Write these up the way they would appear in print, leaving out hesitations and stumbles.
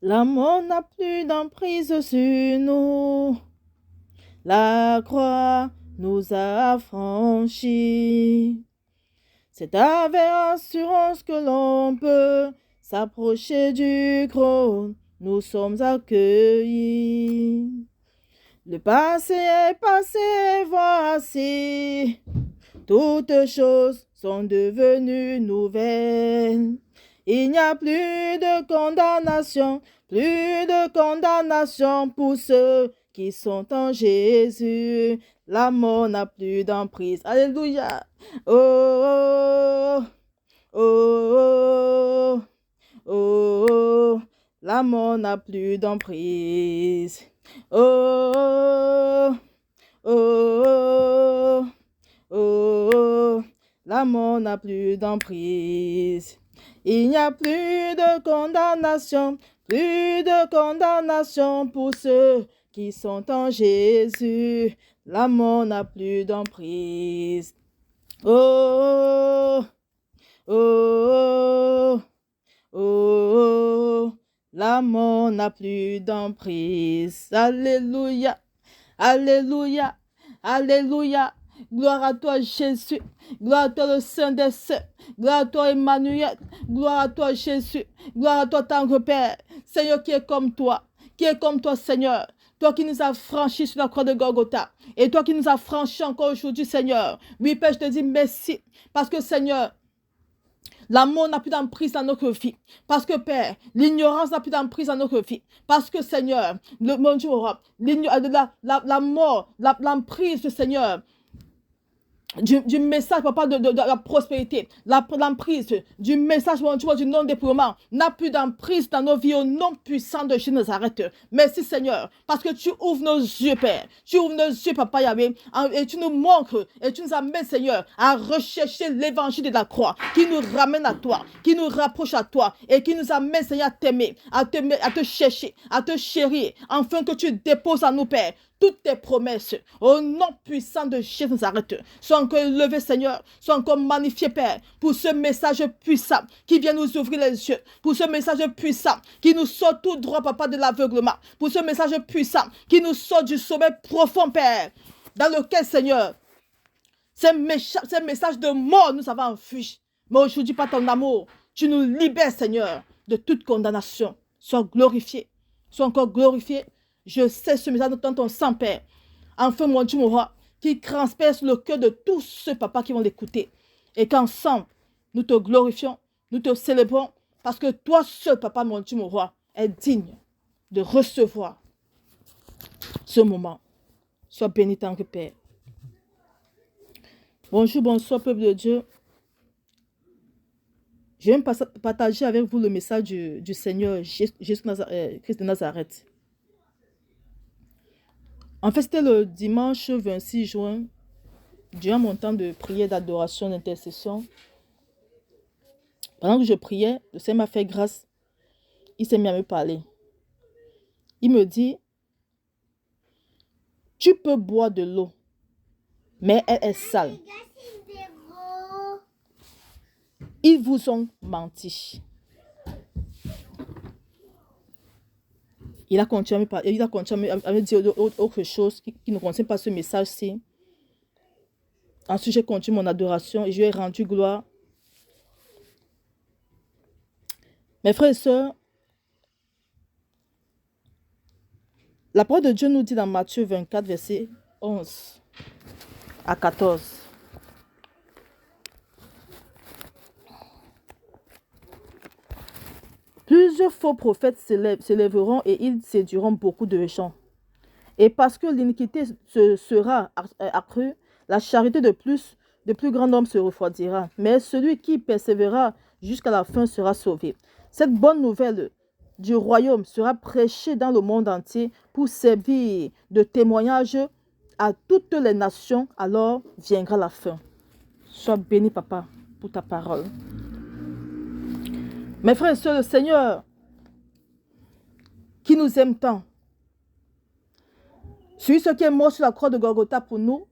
La mort n'a plus d'emprise sur nous. La croix nous a affranchis. C'est avec assurance que l'on peut s'approcher du trône. Nous sommes accueillis. Le passé est passé, voici. Toutes choses sont devenues nouvelles. Il n'y a plus de condamnation pour ceux qui sont en Jésus. La mort n'a plus d'emprise. Alléluia. Oh, oh, oh, oh, la mort n'a plus d'emprise. Oh, oh, oh, la mort n'a plus d'emprise. Il n'y a plus de condamnation pour ceux qui sont en Jésus. La mort n'a plus d'emprise. Oh, oh, oh, la mort n'a plus d'emprise. Alléluia, alléluia, alléluia. Gloire à toi, Jésus. Gloire à toi, le Saint des Saints. Gloire à toi, Emmanuel. Gloire à toi, Jésus. Gloire à toi, tendre Père. Seigneur, qui est comme toi. Qui est comme toi, Seigneur. Toi qui nous as franchis sur la croix de Golgotha. Et toi qui nous as franchis encore aujourd'hui, Seigneur. Oui, Père, je te dis merci. Parce que, Seigneur, l'amour n'a plus d'emprise dans notre vie. Parce que, Père, l'ignorance n'a plus d'emprise dans notre vie. Parce que, Seigneur, mon Dieu, la mort, l'emprise, Seigneur, du message, papa, de la prospérité, l'emprise du message, mon Dieu, du non-déploiement, n'a plus d'emprise dans nos vies au nom puissant de Jésus de Nazareth. Merci, Seigneur, parce que tu ouvres nos yeux, Père. Tu ouvres nos yeux, Papa Yahweh, et tu nous montres, et tu nous amènes, Seigneur, à rechercher l'évangile de la croix, qui nous ramène à toi, qui nous rapproche à toi, et qui nous amène, Seigneur, à t'aimer, à te chercher, à te chérir, afin que tu déposes en nous, Père, toutes tes promesses, au nom puissant de Jésus de Nazareth, soient encore élevées, Seigneur, soient encore magnifiées, Père, pour ce message puissant qui vient nous ouvrir les yeux, pour ce message puissant qui nous sort tout droit, Papa, de l'aveuglement, pour ce message puissant qui nous sort du sommeil profond, Père, dans lequel, Seigneur, ces messages de mort nous avons enfui. Mais aujourd'hui, par ton amour, tu nous libères, Seigneur, de toute condamnation. Sois glorifié, sois encore glorifié. Je sais ce message dans ton sang, Père. Enfin, mon Dieu, mon roi, qui transperce le cœur de tous ceux, papa, qui vont l'écouter. Et qu'ensemble, nous te glorifions, nous te célébrons, parce que toi seul, papa, mon Dieu, mon roi, est digne de recevoir ce moment. Sois béni tant que Père. Bonjour, bonsoir, peuple de Dieu. Je vais partager avec vous le message du Seigneur Christ de Nazareth. En fait, c'était le dimanche 26 juin, durant mon temps de prière, d'adoration, d'intercession. Pendant que je priais, le Seigneur m'a fait grâce. Il s'est mis à me parler. Il me dit, tu peux boire de l'eau, mais elle est sale. Ils vous ont menti. Il a continué à me dire autre chose qui ne concerne pas ce message-ci. Ensuite, j'ai continué mon adoration et je lui ai rendu gloire. Mes frères et sœurs, la parole de Dieu nous dit dans Matthieu 24, verset 11 à 14. Plusieurs faux prophètes s'élèveront et ils séduiront beaucoup de gens. Et parce que l'iniquité sera accrue, la charité de plus grand nombre se refroidira. Mais celui qui persévérera jusqu'à la fin sera sauvé. Cette bonne nouvelle du royaume sera prêchée dans le monde entier pour servir de témoignage à toutes les nations. Alors viendra la fin. Sois béni, papa, pour ta parole. Mes frères et sœurs, le Seigneur qui nous aime tant, celui qui est mort sur la croix de Golgotha pour nous,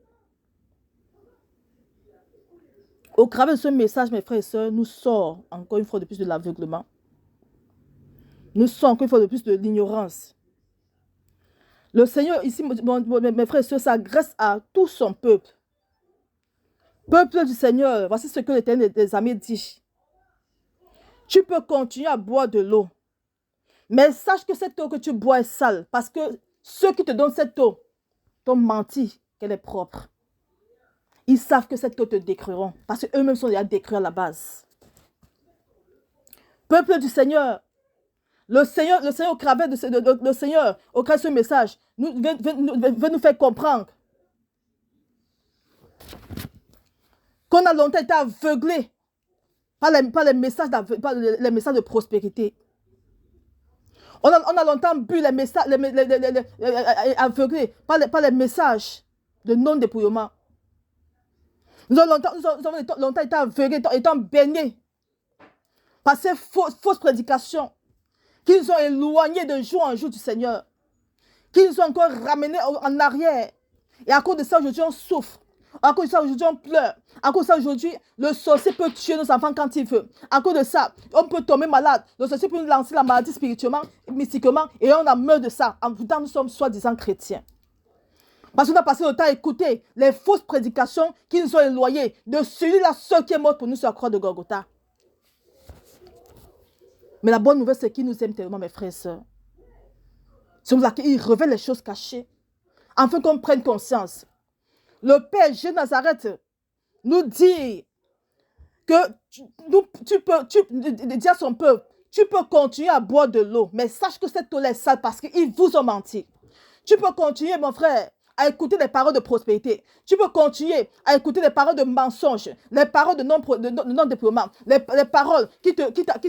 au travers de ce message, mes frères et sœurs, nous sort encore une fois de plus de l'aveuglement. Nous sommes encore une fois de plus de l'ignorance. Le Seigneur, ici, mes frères et sœurs, s'adresse à tout son peuple. Peuple du Seigneur, voici ce que l'Éternel des amis dit. Tu peux continuer à boire de l'eau, mais sache que cette eau que tu bois est sale, parce que ceux qui te donnent cette eau t'ont menti qu'elle est propre. Ils savent que cette eau te détruiront, parce qu'eux-mêmes sont déjà détruits à la base. Peuple du Seigneur, le Seigneur au travers de le Seigneur, au travers de ce message, veut nous faire comprendre qu'on a longtemps été aveuglés par les messages de prospérité. On a longtemps bu les messages, aveuglés par les messages de non-dépouillement. Nous avons longtemps été aveuglés, étant baignés par ces fausses prédications qui nous ont éloignés de jour en jour du Seigneur, qui nous ont encore ramenés en arrière. Et à cause de ça, aujourd'hui, on souffre. À cause de ça, aujourd'hui, on pleure. À cause de ça, aujourd'hui, le sorcier peut tuer nos enfants quand il veut. À cause de ça, on peut tomber malade. Le sorcier peut nous lancer la maladie spirituellement, mystiquement, et on a meurt de ça. En pourtant, nous sommes soi-disant chrétiens. Parce qu'on a passé le temps à écouter les fausses prédications qui nous ont éloignés de celui-là seul qui est mort pour nous sur la croix de Golgotha. Mais la bonne nouvelle, c'est qu'il nous aime tellement, mes frères et sœurs. C'est pour ça qu'il révèle les choses cachées, afin qu'on prenne conscience. Le Père Jésus de Nazareth nous dit que tu peux dire à son peuple, tu peux continuer à boire de l'eau, mais sache que cette eau est sale parce qu'ils vous ont menti. Tu peux continuer, mon frère, à écouter les paroles de prospérité. Tu peux continuer à écouter les paroles de mensonges, les paroles de non-déploiement, les paroles qui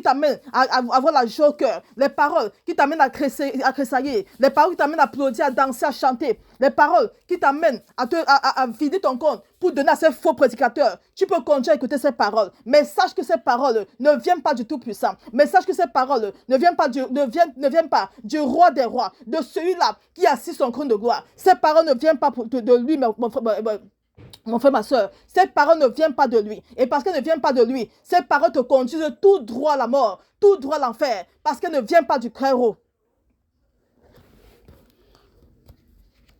t'amènent à avoir la joie au cœur, les paroles qui t'amènent à tressailler, les paroles qui t'amènent à applaudir, à danser, à chanter, les paroles qui t'amènent à vider ton compte pour donner à ces faux prédicateurs. Tu peux continuer à écouter ces paroles, mais sache que ces paroles ne viennent pas du Tout-Puissant. Mais sache que ces paroles ne viennent pas du roi des rois, de celui-là qui a assis son trône de gloire. Ces paroles ne viennent pas de lui, mon frère, ma soeur. Ces paroles ne viennent pas de lui. Et parce qu'elles ne viennent pas de lui, ces paroles te conduisent tout droit à la mort, tout droit à l'enfer, parce qu'elles ne viennent pas du Très-Haut.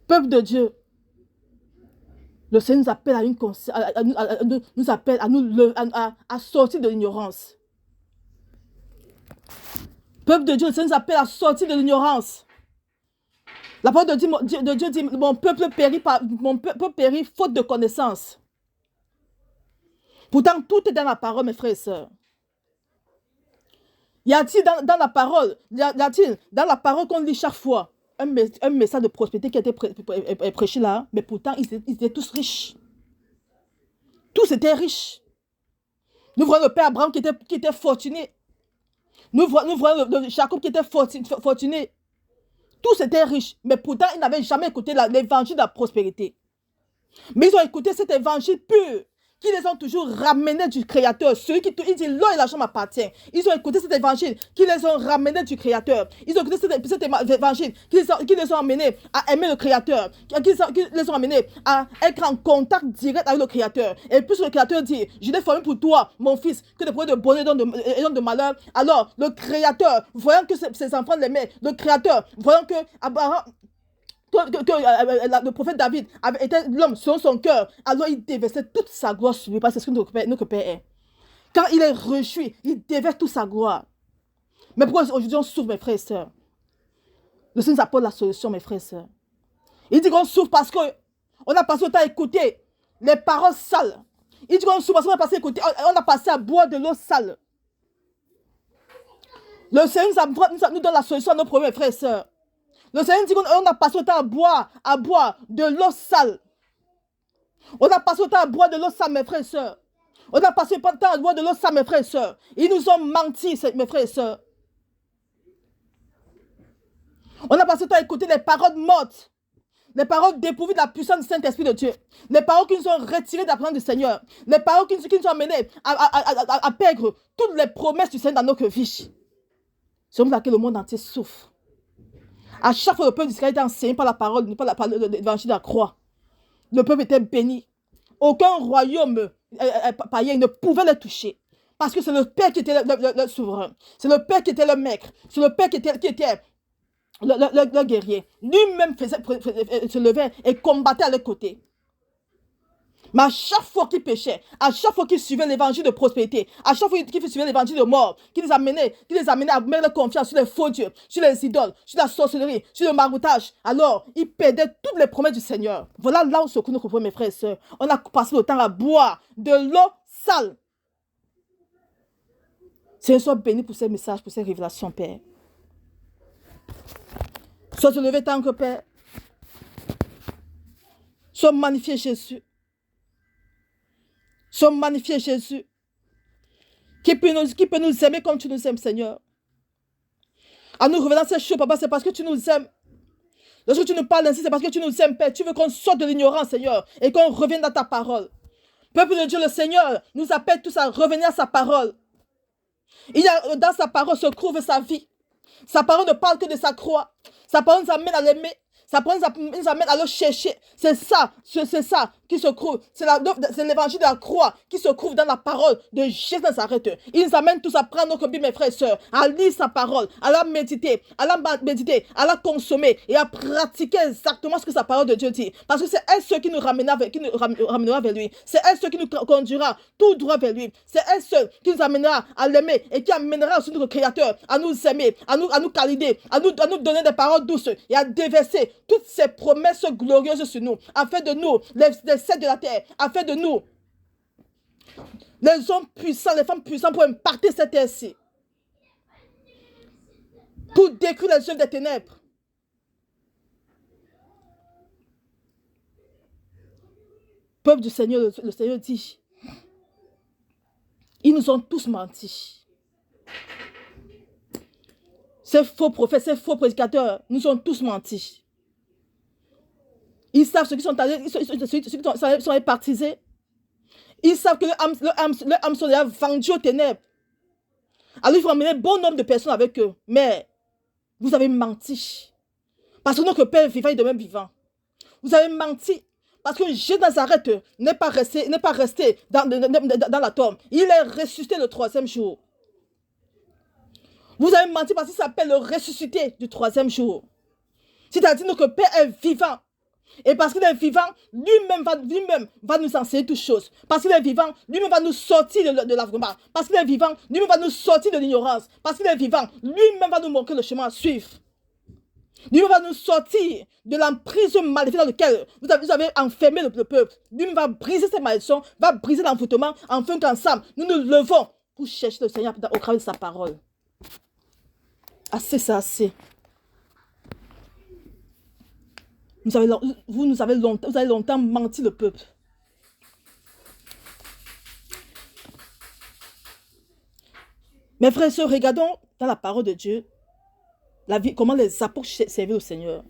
Peuple de Dieu, le Seigneur nous appelle à sortir de l'ignorance. Peuple de Dieu, le Seigneur nous appelle à sortir de l'ignorance. La parole de Dieu dit, mon peuple périt faute de connaissance. Pourtant, tout est dans la parole, mes frères et sœurs. Y a-t-il dans la parole, dans la parole qu'on lit chaque fois, un message de prospérité qui a été prêché là, mais pourtant, ils étaient tous riches. Tous étaient riches. Nous voyons le père Abraham qui était fortuné. Nous voyons le Jacob qui était fortuné. Tous étaient riches, mais pourtant, ils n'avaient jamais écouté l'évangile de la prospérité. Mais ils ont écouté cet évangile pur, qui les ont toujours ramenés du Créateur. Celui qui dit, l'or et l'argent m'appartiennent. Ils ont écouté cet évangile qui les ont ramenés du Créateur. Ils ont écouté cet évangile qui les ont amenés à aimer le Créateur. Qui les ont amenés à être en contact direct avec le Créateur. Et puis le Créateur dit, je l'ai formé pour toi, mon fils, que des projets de bonheur et non de malheur. Alors, le Créateur, voyant que ses enfants l'aimaient, le Créateur, voyant que Abraham... le prophète David avait été l'homme selon son cœur, alors il déversait toute sa gloire sur lui, parce que c'est ce que notre Père est. Quand il est réjoui, il déverse toute sa gloire. Mais pourquoi aujourd'hui on souffre, mes frères et sœurs? Le Seigneur nous apporte la solution, mes frères et sœurs. Il dit qu'on souffre parce qu'on a passé le temps à écouter les paroles sales. Il dit qu'on souffre parce qu'on a passé à boire de l'eau sale. Le Seigneur nous donne la solution à nos problèmes, mes frères et sœurs. Le Seigneur dit qu'on a passé le temps à boire de l'eau sale. On a passé le temps à boire de l'eau sale, mes frères et sœurs. On a passé le temps à boire de l'eau sale, mes frères et sœurs. Ils nous ont menti, mes frères et sœurs. On a passé le temps à écouter les paroles mortes. Les paroles dépourvues de la puissance du Saint-Esprit de Dieu. Les paroles qui nous ont retirées de la présence du Seigneur. Les paroles qui nous ont amenés à perdre toutes les promesses du Seigneur dans notre vie. C'est comme ça que le monde entier souffre. À chaque fois, le peuple d'Israël était enseigné par la parole, par l'évangile de la croix. Le peuple était béni. Aucun royaume païen ne pouvait le toucher. Parce que c'est le Père qui était le souverain. C'est le Père qui était le maître. C'est le Père qui était le guerrier. Lui-même se levait et combattait à leur côté. Mais à chaque fois qu'il péchait, à chaque fois qu'il suivait l'évangile de prospérité, à chaque fois qu'il suivait l'évangile de mort, qu'il les amenait à mettre leur confiance sur les faux dieux, sur les idoles, sur la sorcellerie, sur le maraboutage, alors il perdait toutes les promesses du Seigneur. Voilà là où se trouve nos problèmes, mes frères et sœurs. On a passé le temps à boire de l'eau sale. Seigneur, sois béni pour ces messages, pour ces révélations, Père. Sois élevé tant que Père. Sois magnifié, Jésus. Sois magnifié, Jésus. Qui peut nous aimer comme tu nous aimes, Seigneur. En nous revenant ces choses, Papa, c'est parce que tu nous aimes. Lorsque tu nous parles ainsi, c'est parce que tu nous aimes, Père. Tu veux qu'on sorte de l'ignorance, Seigneur, et qu'on revienne dans ta parole. Peuple de Dieu, le Seigneur nous appelle tous à revenir à sa parole. Dans sa parole se trouve sa vie. Sa parole ne parle que de sa croix. Sa parole nous amène à l'aimer. Sa parole nous amène à le chercher. C'est ça qui se trouve. C'est l'évangile de la croix qui se trouve dans la parole de Jésus de Nazareth. Il nous amène tous à prendre notre Bible, mes frères et sœurs, à lire sa parole, à la méditer, à la consommer et à pratiquer exactement ce que sa parole de Dieu dit. Parce que c'est elle ce qui nous ramènera vers lui. C'est elle ce qui nous conduira tout droit vers lui. C'est elle ce qui nous amènera à l'aimer et qui amènera aussi notre Créateur à nous aimer, à nous câliner, à nous donner des paroles douces et à déverser toutes ces promesses glorieuses sur nous, afin de nous, les sept de la terre, afin de nous, les hommes puissants, les femmes puissantes, pour impacter cette terre-ci, pour détruire les œuvres des ténèbres. Peuple du Seigneur, le Seigneur dit, ils nous ont tous menti. Ces faux prophètes, ces faux prédicateurs nous ont tous menti. Ils savent ceux qui sont allés, ceux qui sont allés baptisés. Ils savent que leur âme sont déjà vendus aux ténèbres. Alors ils vont amener bon nombre de personnes avec eux. Mais vous avez menti. Parce que notre Père vivant est de même vivant. Vous avez menti. Parce que Jésus de Nazareth n'est pas resté dans la tombe. Il est ressuscité le 3e jour. Vous avez menti parce qu'il s'appelle le ressuscité du 3e jour. C'est-à-dire que notre Père est vivant. Et parce qu'il est vivant, lui-même va nous enseigner toutes choses. Parce qu'il est vivant, lui-même va nous sortir de l'affrement. Parce qu'il est vivant, lui-même va nous sortir de l'ignorance. Parce qu'il est vivant, lui-même va nous montrer le chemin à suivre. Lui-même va nous sortir de l'emprise maléfique dans laquelle vous avez enfermé le peuple. Lui-même va briser ces malédictions, va briser l'envoûtement, afin qu'ensemble, nous nous levons pour chercher le Seigneur au travers de sa parole. Assez, c'est assez. Vous avez longtemps menti le peuple. Mes frères et sœurs, regardons dans la parole de Dieu comment les apôtres servaient au Seigneur.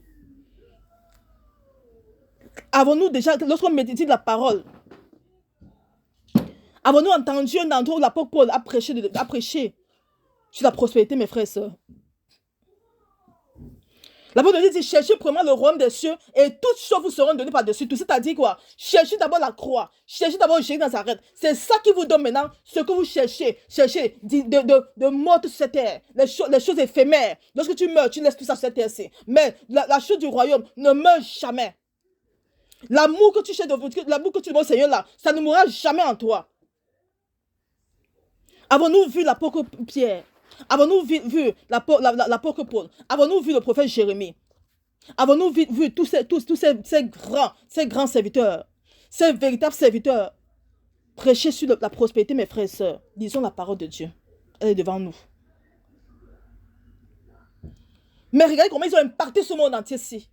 Avons-nous déjà, lorsqu'on médite la parole, avons-nous entendu un endroit où l'apôtre Paul a prêché sur la prospérité, mes frères et sœurs? La Bible dit, cherchez premièrement le royaume des cieux et toutes choses vous seront données par-dessus tout. C'est-à-dire quoi? Cherchez d'abord la croix. Cherchez d'abord Jésus de Nazareth. C'est ça qui vous donne maintenant ce que vous cherchez. Cherchez de mort sur cette terre. Les choses éphémères. Lorsque tu meurs, tu laisses tout ça sur cette terre-ci. Mais la chose du royaume ne meurt jamais. L'amour que tu cherches, l'amour que tu donnes au Seigneur là, ça ne mourra jamais en toi. Avons-nous vu l'apôtre Pierre? Avons-nous vu l'apôtre Paul? Avons-nous vu le prophète Jérémie? Avons-nous vu tous ces grands serviteurs, ces véritables serviteurs prêcher sur la prospérité, mes frères et sœurs? Lisons la parole de Dieu. Elle est devant nous. Mais regardez comment ils ont impacté ce monde entier-ci.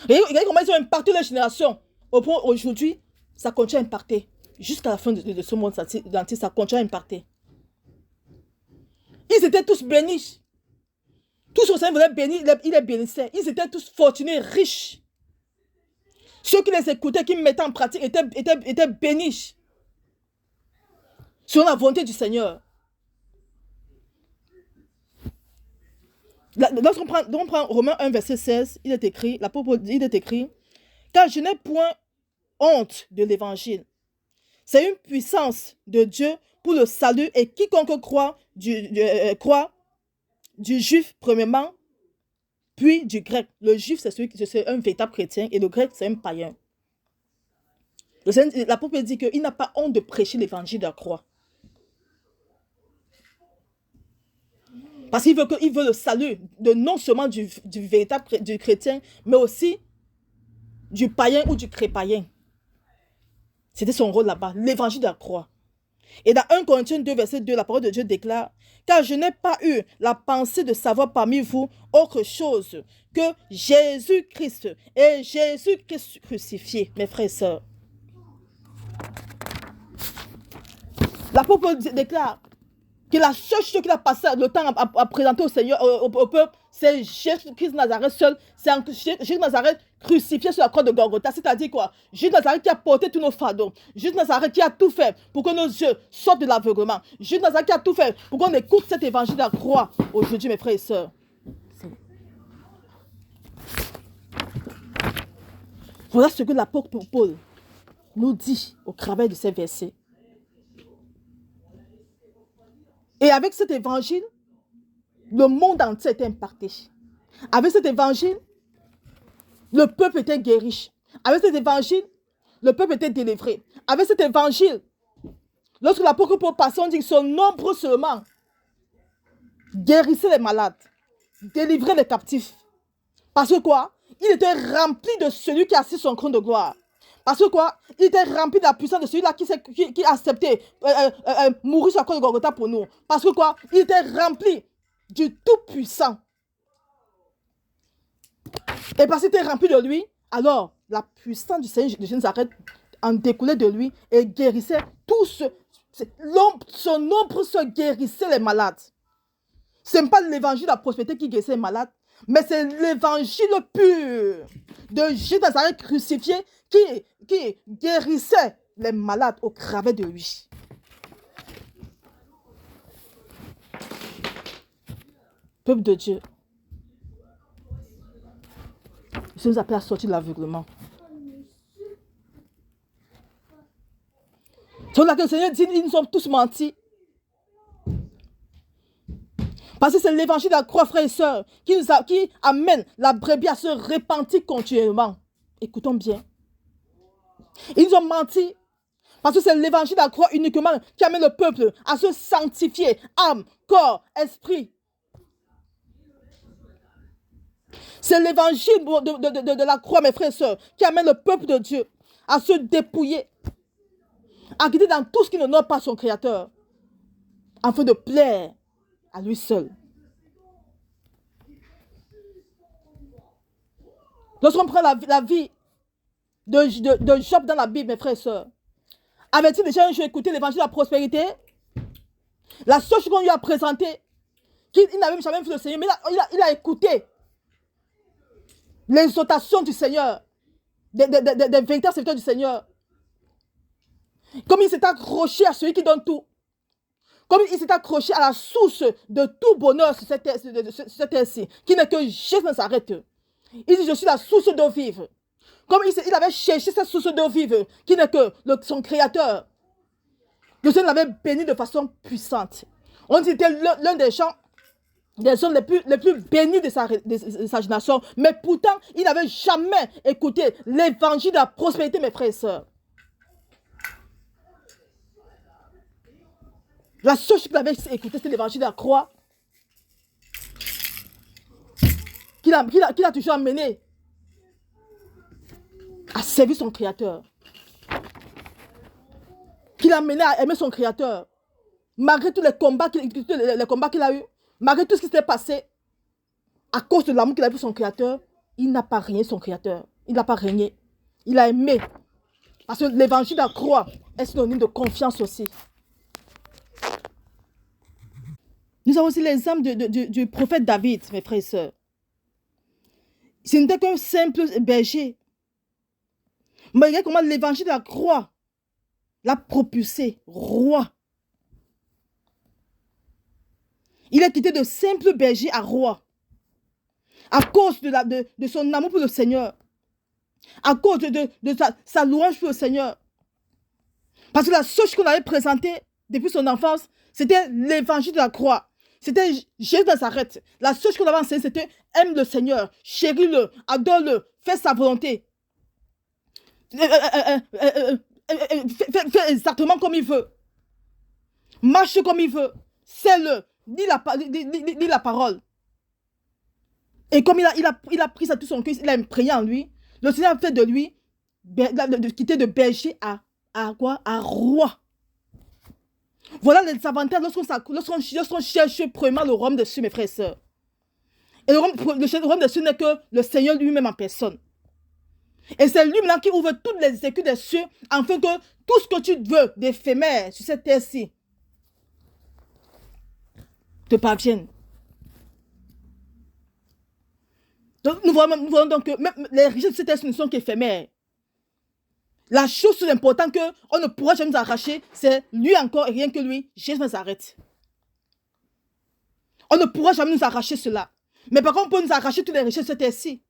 Regardez comment ils ont impacté les générations. Au point aujourd'hui, ça continue à impacter. Jusqu'à la fin de ce monde entier, ça continue à impacter. Ils étaient tous bénis. Tous au Seigneur voulaient bénir, il les bénissait. Ils étaient tous fortunés, riches. Ceux qui les écoutaient, qui mettaient en pratique, étaient bénis. Selon la volonté du Seigneur. Lorsqu'on prend Romains 1, verset 16, il est écrit, car je n'ai point honte de l'évangile. C'est une puissance de Dieu pour le salut, et quiconque croit croit du juif premièrement, puis du grec. Le juif, c'est un véritable chrétien, et le grec, c'est un païen. L'apôtre dit qu'il n'a pas honte de prêcher l'évangile de la croix. Parce qu'il veut le salut, non seulement du véritable du chrétien, mais aussi du païen ou du crépaïen. C'était son rôle là-bas, l'évangile de la croix. Et dans 1 Corinthiens 2, verset 2, la parole de Dieu déclare: car je n'ai pas eu la pensée de savoir parmi vous autre chose que Jésus-Christ et Jésus-Christ crucifié, mes frères et sœurs. L'apôtre déclare que la seule chose qu'il a passé le temps à présenter au Seigneur, au peuple, c'est Jésus-Christ de Nazareth seul. C'est Jésus de Nazareth crucifié sur la croix de Golgotha. C'est-à-dire quoi? Jésus de Nazareth qui a porté tous nos fardeaux. Jésus de Nazareth qui a tout fait pour que nos yeux sortent de l'aveuglement. Jésus de Nazareth qui a tout fait pour qu'on écoute cet évangile de la croix aujourd'hui, mes frères et sœurs. Voilà ce que l'apôtre Paul nous dit au travers de ces versets. Et avec cet évangile, le monde entier était impacté. Avec cet évangile, le peuple était guéri. Avec cet évangile, le peuple était délivré. Avec cet évangile, lorsque l'apôtre Paul passait, on dit que son nombre seulement guérissait les malades, délivrait les captifs. Parce que quoi? Il était rempli de celui qui a assis son trône de gloire. Parce que quoi? Il était rempli de la puissance de celui-là qui a accepté mourir sur la croix de Golgotha pour nous. Parce que quoi? Il était rempli du Tout-Puissant. Et parce qu'il était rempli de lui, alors la puissance du Seigneur de Nazareth en découlait de lui et guérissait tous son ombre se guérissait les malades. Ce n'est pas l'évangile de la prospérité qui guérissait les malades, mais c'est l'évangile pur de Jésus de Nazareth crucifié qui guérissait les malades au travers de lui. Peuple de Dieu, je nous appelle à sortir de l'aveuglement. C'est là que le Seigneur dit, ils nous ont tous menti. Parce que c'est l'évangile de la croix, frères et sœurs, qui amène la brebis à se repentir continuellement. Écoutons bien. Ils nous ont menti. Parce que c'est l'évangile de la croix uniquement qui amène le peuple à se sanctifier, âme, corps, esprit. C'est l'évangile de la croix, mes frères et sœurs, qui amène le peuple de Dieu à se dépouiller, à quitter dans tout ce qui n'honore pas son Créateur, afin de plaire à lui seul. Lorsqu'on prend la vie de Job dans la Bible, mes frères et sœurs, avait-il déjà un jour écouté l'évangile de la prospérité? La seule chose qu'on lui a présentée, qu'il n'avait jamais vu le Seigneur, mais il a écouté l'exhortation du Seigneur, des véritables serviteurs du Seigneur. Comme il s'est accroché à celui qui donne tout. Comme il s'est accroché à la source de tout bonheur sur cette terre-ci, qui n'est que Jésus de Nazareth. Il dit, je suis la source d'eau vive. Comme il avait cherché cette source d'eau vive, qui n'est que son Créateur. Le Seigneur l'avait béni de façon puissante. On dit qu'il était l'un des hommes les plus bénis de sa génération. Mais pourtant, il n'avait jamais écouté l'évangile de la prospérité, mes frères et sœurs. La seule chose qu'il avait écouté, c'était l'évangile de la croix. Qu'il a toujours amené à servir son Créateur. Qu'il a amené à aimer son Créateur. Malgré tous les combats qu'il a eus, malgré tout ce qui s'est passé, à cause de l'amour qu'il a pour son Créateur, il n'a pas régné son Créateur. Il n'a pas régné. Il a aimé. Parce que l'évangile de la croix est synonyme de confiance aussi. Nous avons aussi l'exemple du prophète David, mes frères et sœurs. Ce n'était qu'un simple berger. Mais regardez comment l'évangile de la croix l'a propulsé roi. Il est quitté de simple berger à roi. À cause de son amour pour le Seigneur. À cause de sa louange pour le Seigneur. Parce que la seule chose qu'on avait présentée, depuis son enfance, c'était l'évangile de la croix. C'était Jésus de Nazareth. La seule chose qu'on avait enseigné, c'était aime le Seigneur, chéris-le, adore-le, fais sa volonté. Fais exactement comme il veut. Marche comme il veut. Sais-le. Lis la parole. Et comme il a pris ça tout son cœur, il a imprégné en lui, le Seigneur a fait de lui, de quitter de berger à quoi? À roi. Voilà les avantages lorsqu'on cherche premièrement le royaume de Dieu, mes frères et sœurs. Et le royaume de Dieu n'est que le Seigneur lui-même en personne. Et c'est lui maintenant qui ouvre toutes les écuries des cieux, afin que tout ce que tu veux d'éphémère sur cette terre-ci te parvienne. Donc, nous voyons donc que même les richesses de cette terre ne sont qu'éphémères. La chose plus importante qu'on ne pourra jamais nous arracher, c'est lui encore et rien que lui, Jésus Nazareth. On ne pourra jamais nous arracher cela. Mais par contre, on peut nous arracher toutes les richesses de cette terre-ci.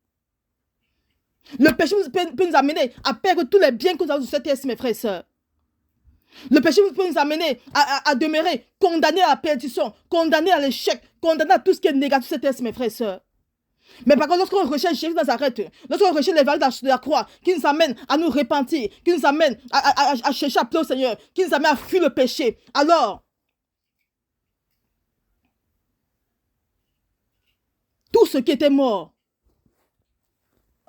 Le péché peut nous amener à perdre tous les biens que nous avons sur cette terre-ci, mes frères et sœurs. Le péché peut nous amener à demeurer condamnés à la perdition, condamnés à l'échec, condamnés à tout ce qui est négatif sur cette terre-ci, mes frères et sœurs. Mais par contre, lorsqu'on recherche Jésus Nazareth, lorsqu'on recherche les valeurs de la croix, qui nous amène à nous repentir, qui nous amène à chercher à appeler au Seigneur, qui nous amène à fuir le péché, alors, tout ce qui était mort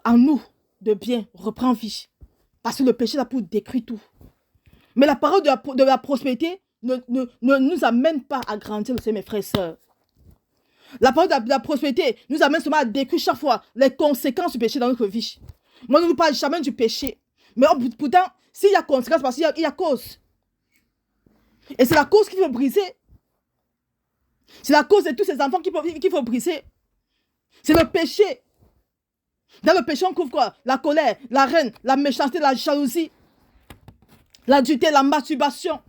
en nous de bien reprend vie. Parce que le péché là pour détruire tout. Mais la parole de la prospérité ne nous amène pas à grandir, mes frères et sœurs. La parole de la prospérité nous amène seulement à décrire chaque fois les conséquences du péché dans notre vie. Moi, on ne nous parle jamais du péché. Mais pourtant, s'il y a conséquences, parce qu'il y a cause. Et c'est la cause qu'il faut briser. C'est la cause de tous ces enfants qu'il faut briser. C'est le péché. Dans le péché, on couvre quoi? La colère, la haine, la méchanceté, la jalousie, l'adultère, la masturbation.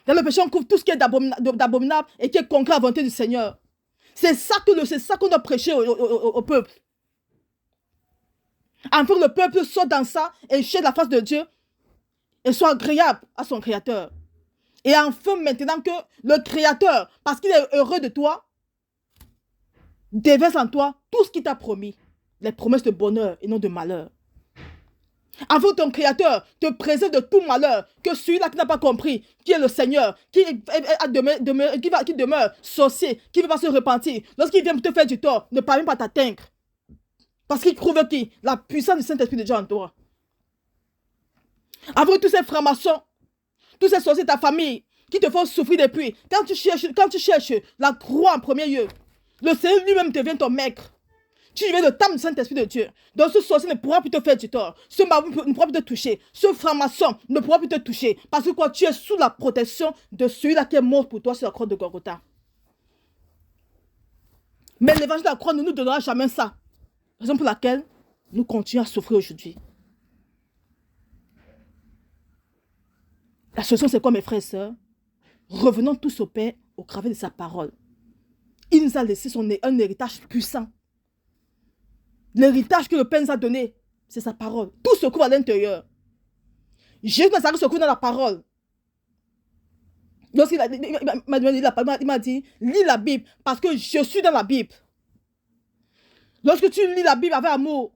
Dans le péché, on couvre tout ce qui est d'abominable et qui est contraire à la volonté du Seigneur. C'est ça qu'on doit prêcher au peuple. Afin que le peuple soit dans ça et cherche la face de Dieu et soit agréable à son Créateur. Et enfin, maintenant que le Créateur, parce qu'il est heureux de toi, déverse en toi tout ce qu'il t'a promis. Les promesses de bonheur et non de malheur. Afin que ton Créateur te préserve de tout malheur, que celui-là qui n'a pas compris, qui est le Seigneur, qui demeure sorcier, qui ne veut pas se repentir, lorsqu'il vient te faire du tort, ne parvient pas à t'atteindre. Parce qu'il trouve qui? La puissance du Saint-Esprit de Dieu en toi. Afin que tous ces francs-maçons, tous ces sorciers de ta famille, qui te font souffrir depuis, quand tu cherches la croix en premier lieu, le Seigneur lui-même devient ton maître. Tu viens de t'âme du Saint-Esprit de Dieu. Donc ce sorcier ne pourra plus te faire du tort. Ce marou ne pourra plus te toucher. Ce franc-maçon ne pourra plus te toucher. Parce que quoi, tu es sous la protection de celui-là qui est mort pour toi sur la croix de Golgotha. Mais l'évangile de la croix ne nous donnera jamais ça. Raison pour laquelle nous continuons à souffrir aujourd'hui. La solution, c'est quoi, mes frères et sœurs? Revenons tous au Père au travers de sa parole. Il nous a laissé un héritage puissant. L'héritage que le Père nous a donné, c'est sa parole. Tout se trouve à l'intérieur. Jésus se trouve dans la parole. Lorsqu'il m'a dit, lis la Bible, parce que je suis dans la Bible. Lorsque tu lis la Bible avec amour,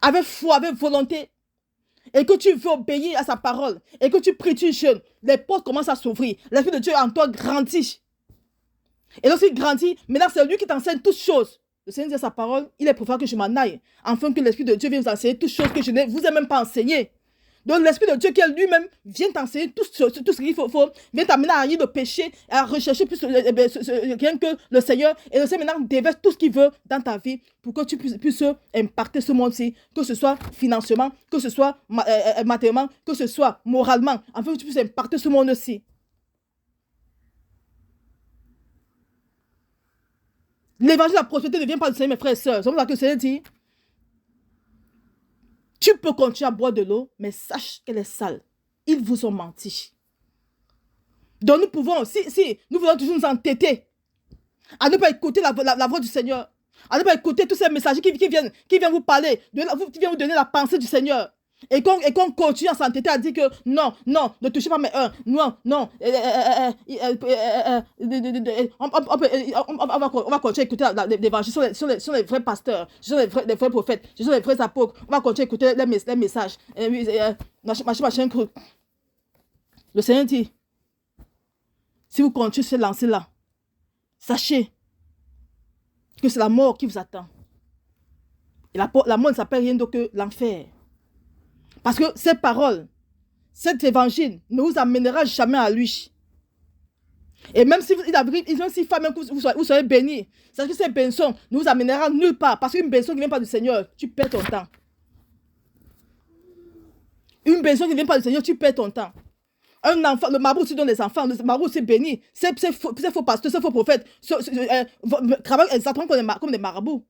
avec foi, avec volonté, et que tu veux obéir à sa parole, et que tu pries, tu jeûnes, les portes commencent à s'ouvrir. L'Esprit de Dieu en toi grandit. Et lorsqu'il grandit, maintenant c'est lui qui t'enseigne toutes choses. Le Seigneur dit à sa parole, il est préférable que je m'en aille, afin que l'Esprit de Dieu vienne vous enseigner toutes choses que je ne vous ai même pas enseignées. Donc l'Esprit de Dieu qui est lui-même vient t'enseigner tout ce qu'il faut, vient t'amener à haïr le péché, à rechercher plus rien que le Seigneur. Et le Seigneur maintenant déverse tout ce qu'il veut dans ta vie pour que tu puisses impacter ce monde-ci, que ce soit financièrement, que ce soit matériellement, que ce soit moralement, afin que tu puisses impacter ce monde-ci. L'évangile de la prospérité ne vient pas du Seigneur, mes frères et sœurs. C'est pour ça que le Seigneur dit, tu peux continuer à boire de l'eau, mais sache qu'elle est sale. Ils vous ont menti. Donc nous pouvons, si nous voulons toujours nous entêter à ne pas écouter la voix du Seigneur, à ne pas écouter tous ces messagers qui viennent vous parler, qui viennent vous donner la pensée du Seigneur. Et qu'on continue à s'entêter à dire que non, non, ne touchez pas mes heures. Non, non. On va continuer à écouter l'évangile sur les vrais pasteurs, sur les vrais prophètes, sur les vrais apôtres. On va continuer à écouter les messages. Machin, cru. Le Seigneur dit, si vous continuez sur ce lancer-là, sachez que c'est la mort qui vous attend. Et la mort ne s'appelle rien d'autre que l'enfer. Parce que ces paroles, cet évangile ne vous amènera jamais à lui. Et même si vous soyez bénis, sachez que cette bénédiction ne vous amènera nulle part. Parce qu'une bénédiction qui ne vient pas du Seigneur, tu perds ton temps. Une bénédiction qui ne vient pas du Seigneur, tu perds ton temps. Un enfant, le marabout aussi donne des enfants, le marabout aussi béni. C'est faux pasteurs, c'est faux prophètes. Travaillent exactement comme des marabouts.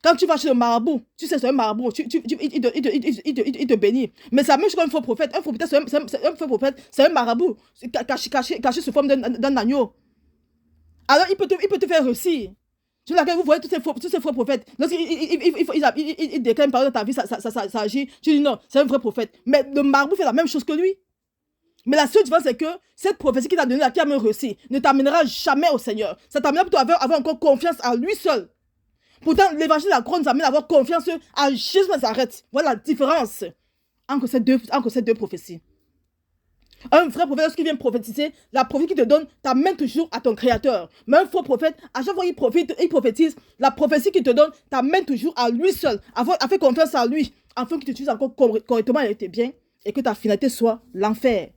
Quand tu vas chez le marabout, tu sais, c'est un marabout, il te bénit. Mais c'est la même chose qu'un faux prophète. Un faux prophète, c'est un marabout, caché sous forme d'un agneau. Alors, il peut te faire réussir. Sur laquelle vous voyez tous ces faux prophètes. Lorsqu'il déclare une parole dans ta vie, ça agit. Tu dis non, c'est un vrai prophète. Mais le marabout fait la même chose que lui. Mais la seule différence, c'est que cette prophétie qu'il t'a donnée, qui a même réussi, ne t'amènera jamais au Seigneur. Ça t'amènera plutôt à avoir encore confiance en lui seul. Pourtant, l'évangile de la croix nous amène à avoir confiance à Jésus de Nazareth. Voilà la différence entre ces deux prophéties. Un vrai prophète, lorsqu'il vient prophétiser, la prophétie qu'il te donne t'amène toujours à ton Créateur. Mais un faux prophète, à chaque fois qu'il prophétise, la prophétie qu'il te donne t'amène toujours à lui seul, à faire confiance à lui, afin qu'il t'utilise encore correctement et tes biens, et que ta finalité soit l'enfer.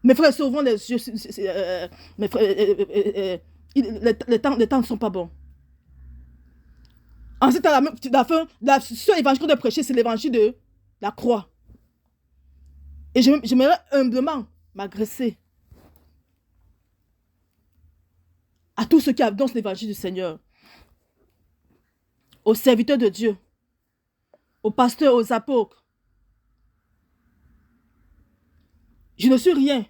Mes frères, souvent, les temps ne sont pas bons. Ensuite, la seule évangile qu'on doit prêcher, c'est l'évangile de la croix. Et j'aimerais humblement m'agresser à tous ceux qui annoncent l'évangile du Seigneur, aux serviteurs de Dieu, aux pasteurs, aux apôtres. Je ne suis rien.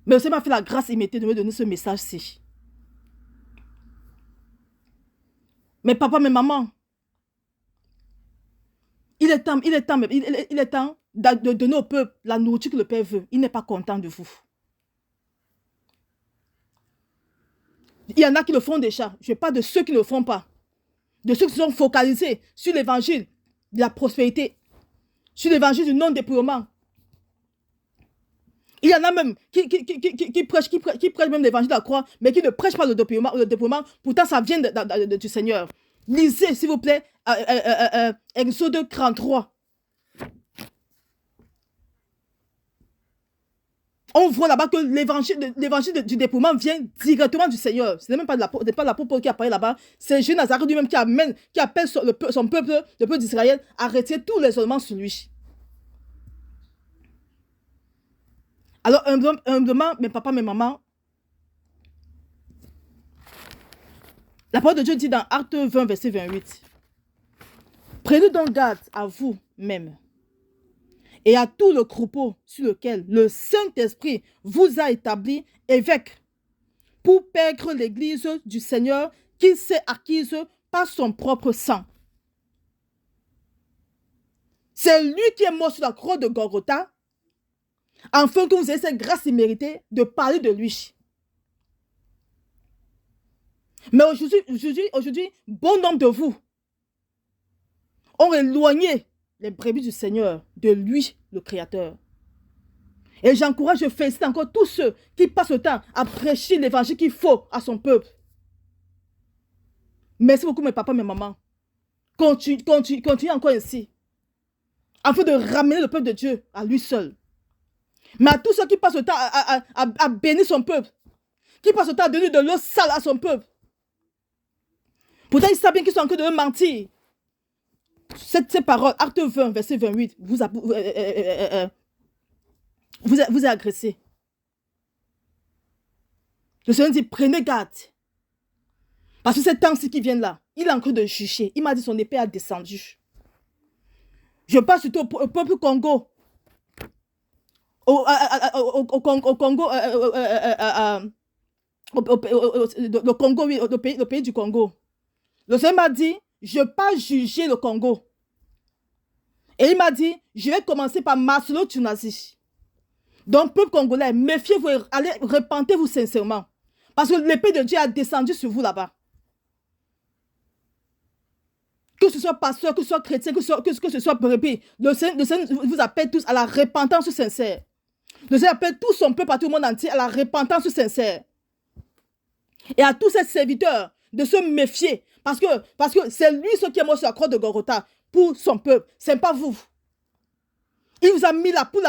Mais le Seigneur m'a fait la grâce immédiate de me donner ce message-ci. Mes papas, mes mamans, il est temps de donner au peuple la nourriture que le Père veut. Il n'est pas content de vous. Il y en a qui le font déjà. Je ne parle pas de ceux qui ne le font pas. De ceux qui sont focalisés sur l'évangile de la prospérité, sur l'évangile du non-dépouillement. Il y en a même qui prêchent même l'évangile de la croix, mais qui ne prêchent pas le dépouillement. Pourtant, ça vient du Seigneur. Lisez, s'il vous plaît, Exode 33. On voit là-bas que l'évangile du dépouillement vient directement du Seigneur. Ce n'est même pas l'apôtre Paul qui a parlé là-bas. C'est Jésus Nazareth lui-même qui appelle son peuple, le peuple d'Israël, à retirer tous les isolements sur lui. Alors, humblement, mes papas, mes mamans, la parole de Dieu dit dans Actes 20, verset 28, « Prenez donc garde à vous-même et à tout le troupeau sur lequel le Saint-Esprit vous a établi évêque pour paître l'église du Seigneur qu'il s'est acquise par son propre sang. » C'est lui qui est mort sur la croix de Golgotha, afin que vous ayez cette grâce imméritée de parler de lui. Mais aujourd'hui, bon nombre de vous ont éloigné les brebis du Seigneur de lui, le Créateur. Et j'encourage, je félicite encore tous ceux qui passent le temps à prêcher l'évangile qu'il faut à son peuple. Merci beaucoup mes papas, mes mamans. Continuez encore ainsi, afin de ramener le peuple de Dieu à lui seul. Mais à tous ceux qui passent le temps à bénir son peuple, qui passent le temps à donner de l'eau sale à son peuple. Pourtant, ils savent bien qu'ils sont en train de mentir. Ces paroles, Acte 20, verset 28, vous a agressé. Le Seigneur dit, prenez garde. Parce que ces temps-ci qui viennent là, il est en train de juger. Il m'a dit son épée a descendu. Je parle surtout au peuple Congo. Au Congo, le Congo, oui, le pays du Congo. Le Seigneur m'a dit, je ne vais pas juger le Congo. Et il m'a dit, je vais commencer par Marcelo Tunazi. Donc, peuple congolais, méfiez-vous, allez, repentez-vous sincèrement. Parce que l'épée de Dieu a descendu sur vous là-bas. Que ce soit pasteur, que ce soit chrétien, que ce soit brebis, le Seigneur vous appelle tous à la repentance sincère. Le Seigneur appelle tout son peuple, à tout le monde entier, à la repentance sincère. Et à tous ses serviteurs de se méfier. Parce que c'est lui ce qui est mort sur la croix de Golgotha pour son peuple. Ce n'est pas vous. Il vous a mis là pour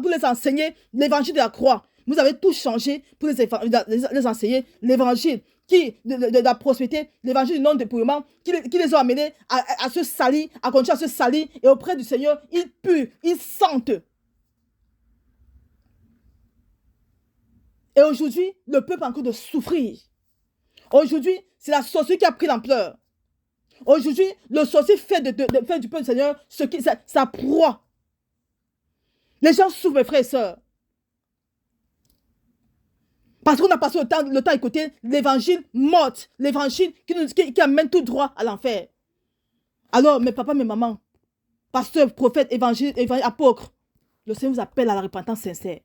les enseigner l'évangile de la croix. Vous avez tout changé pour les enseigner l'évangile de la prospérité, l'évangile du non-dépouillement, qui les ont amenés à se salir, à continuer à se salir. Et auprès du Seigneur, ils puent, ils sentent. Et aujourd'hui, le peuple a encore de souffrir. Aujourd'hui, c'est la sorcellerie qui a pris l'ampleur. Aujourd'hui, le sorcier fait du peuple du Seigneur sa proie. Les gens souffrent, mes frères et sœurs. Parce qu'on a passé le temps à écouter l'évangile mort, l'évangile qui amène tout droit à l'enfer. Alors, mes papas, mes mamans, pasteurs, prophètes, évangile, apôtres, le Seigneur vous appelle à la repentance sincère.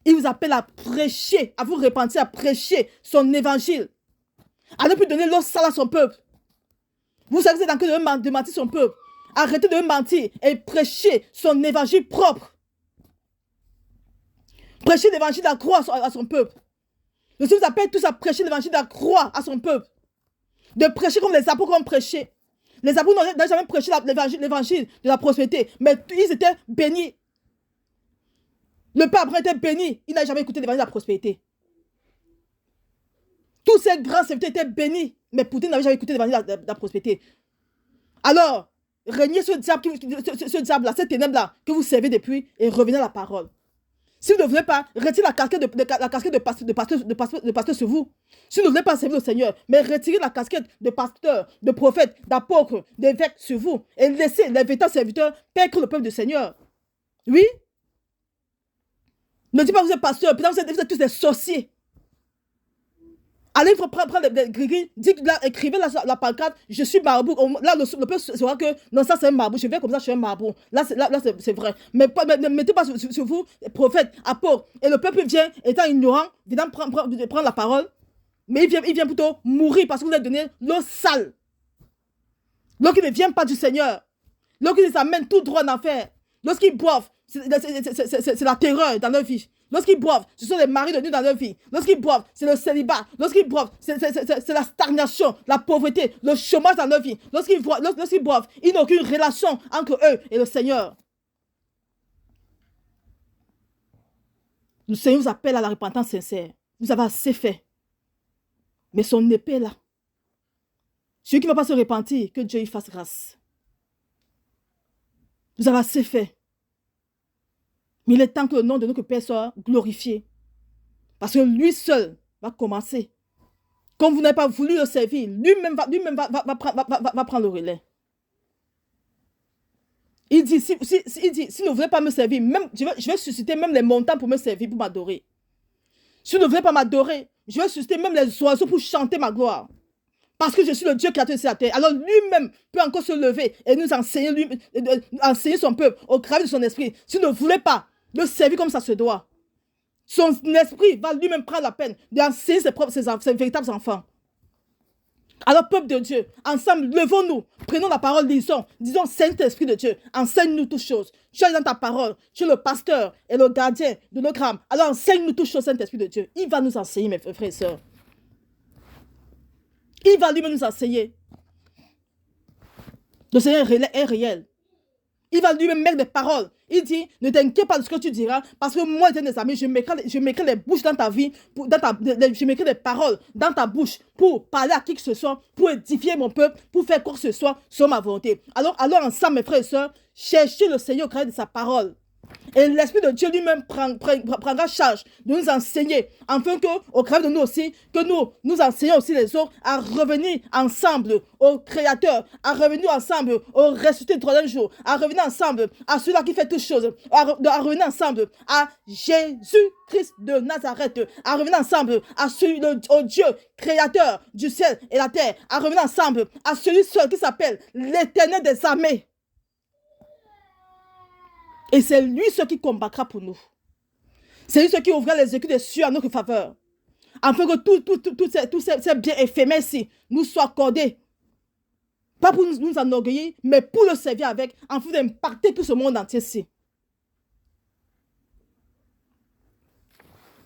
Il vous appelle à prêcher, à vous repentir, à prêcher son évangile. À ne plus donner l'eau sale à son peuple. Vous savez, vous êtes en train de mentir son peuple. Arrêtez de mentir et prêchez son évangile propre. Prêchez l'évangile de la croix à son peuple. Le Seigneur vous appelle tous à prêcher l'évangile de la croix à son peuple. De prêcher comme les apôtres ont prêché. Les apôtres n'ont jamais prêché l'évangile de la prospérité, mais ils étaient bénis. Le peuple Abraham était béni, il n'a jamais écouté l'évangile de la prospérité. Tous ces grands serviteurs étaient bénis, mais Poutine n'avait jamais écouté l'évangile de la prospérité. Alors, régnez ce diable-là, cette ténèbre-là que vous servez depuis et revenez à la parole. Si vous ne voulez pas, retirez la casquette de pasteur sur vous. Si vous ne voulez pas servir le Seigneur, mais retirez la casquette de pasteur, de prophète, d'apôtre, d'évêque sur vous et laissez les véritables serviteurs paître le peuple du Seigneur. Oui? Ne dites pas que vous êtes pasteur, peut-être que vous êtes tous des sorciers. Allez, il faut prendre les gris, écrivez la pancarte, je suis marabout. Là, le peuple saura que non, ça c'est un marabout. Je vais comme ça, je suis un marabout. Là, c'est vrai. Mais ne mettez pas sur vous, prophète, apôtre. Et le peuple vient, étant ignorant, vient prendre la parole. Mais il vient plutôt mourir parce que vous avez donné l'eau sale. L'eau qui ne vient pas du Seigneur. L'eau qui les amène tout droit en enfer. Lorsqu'ils boivent, c'est la terreur dans leur vie. Lorsqu'ils boivent, ce sont les maris de nuit dans leur vie. Lorsqu'ils boivent, c'est le célibat. Lorsqu'ils boivent, c'est la stagnation, la pauvreté, le chômage dans leur vie. Lorsqu'ils boivent, ils n'ont aucune relation entre eux et le Seigneur. Le Seigneur vous appelle à la repentance sincère. Vous avez assez fait. Mais son épée est là. Celui qui ne va pas se repentir, que Dieu y fasse grâce. Vous avez assez fait. Mais il est temps que le nom de notre Père soit glorifié. Parce que lui seul va commencer. Comme vous n'avez pas voulu le servir, lui-même va prendre le relais. Il dit, si vous ne voulez pas me servir, même, je vais susciter même les montagnes pour me servir, pour m'adorer. Si vous ne voulez pas m'adorer, je vais susciter même les oiseaux pour chanter ma gloire. Parce que je suis le Dieu créateur de la terre. Alors lui-même peut encore se lever et nous enseigner, enseigner son peuple au travers de son esprit. Si vous ne voulez pas le servir comme ça se doit, son esprit va lui-même prendre la peine d'enseigner ses véritables enfants. Alors, peuple de Dieu, ensemble, levons-nous, prenons la parole, disons, Saint-Esprit de Dieu, enseigne-nous toutes choses. Tu es dans ta parole, tu es le pasteur et le gardien de notre âme. Alors, enseigne-nous toutes choses, Saint-Esprit de Dieu. Il va nous enseigner, mes frères et sœurs. Il va lui-même nous enseigner. Le Seigneur est réel. Il va lui-même mettre des paroles. Il dit, ne t'inquiète pas de ce que tu diras, parce que moi, tes amis, je mettrai les bouches dans ta vie, je mettrai des paroles dans ta bouche pour parler à qui que ce soit, pour édifier mon peuple, pour faire quoi que ce soit sur ma volonté. Alors ensemble, mes frères et sœurs, cherchez le Seigneur au travers de sa parole. Et l'Esprit de Dieu lui-même prendra charge de nous enseigner, afin que, au travers de nous aussi, que nous enseignons aussi les autres à revenir ensemble au Créateur, à revenir ensemble au ressuscité du troisième jour, à revenir ensemble à celui-là qui fait toutes choses, à revenir ensemble à Jésus-Christ de Nazareth, à revenir ensemble à celui, au Dieu Créateur du ciel et la terre, à revenir ensemble à celui seul qui s'appelle l'Éternel des armées. Et c'est lui ce qui combattra pour nous. C'est lui ce qui ouvrira les écus des cieux en notre faveur. Afin que tous ces biens éphémères-ci nous soient accordés. Pas pour nous enorgueillir, mais pour le servir avec, afin d'impacter tout ce monde entier-ci.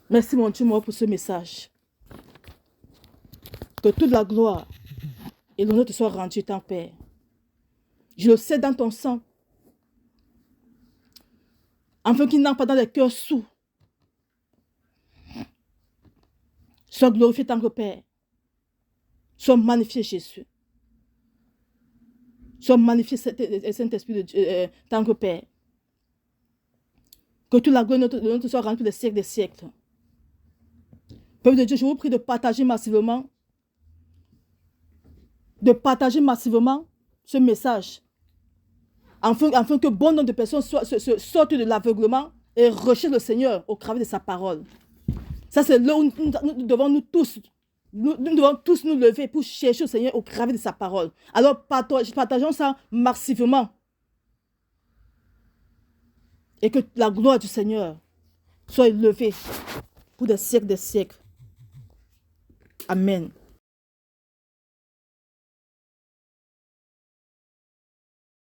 Merci mon Dieu, moi, pour ce message. Que toute la gloire et l'honneur te soient rendus, ton Père. Je le sais dans ton sang. Afin qu'il n'entre pas dans les cœurs sourds. Sois glorifié tant que Père. Sois magnifié Jésus. Sois magnifié Saint-Esprit de Dieu, tant que Père. Que toute la gloire de notre soit rendue pour les siècles des siècles. Peuple de Dieu, je vous prie de partager massivement ce message. Afin que bon nombre de personnes sortent de l'aveuglement et recherchent le Seigneur au travers de sa parole. Ça, c'est là où nous devons tous nous lever pour chercher le Seigneur au travers de sa parole. Alors, partageons ça massivement. Et que la gloire du Seigneur soit élevée pour des siècles des siècles. Amen.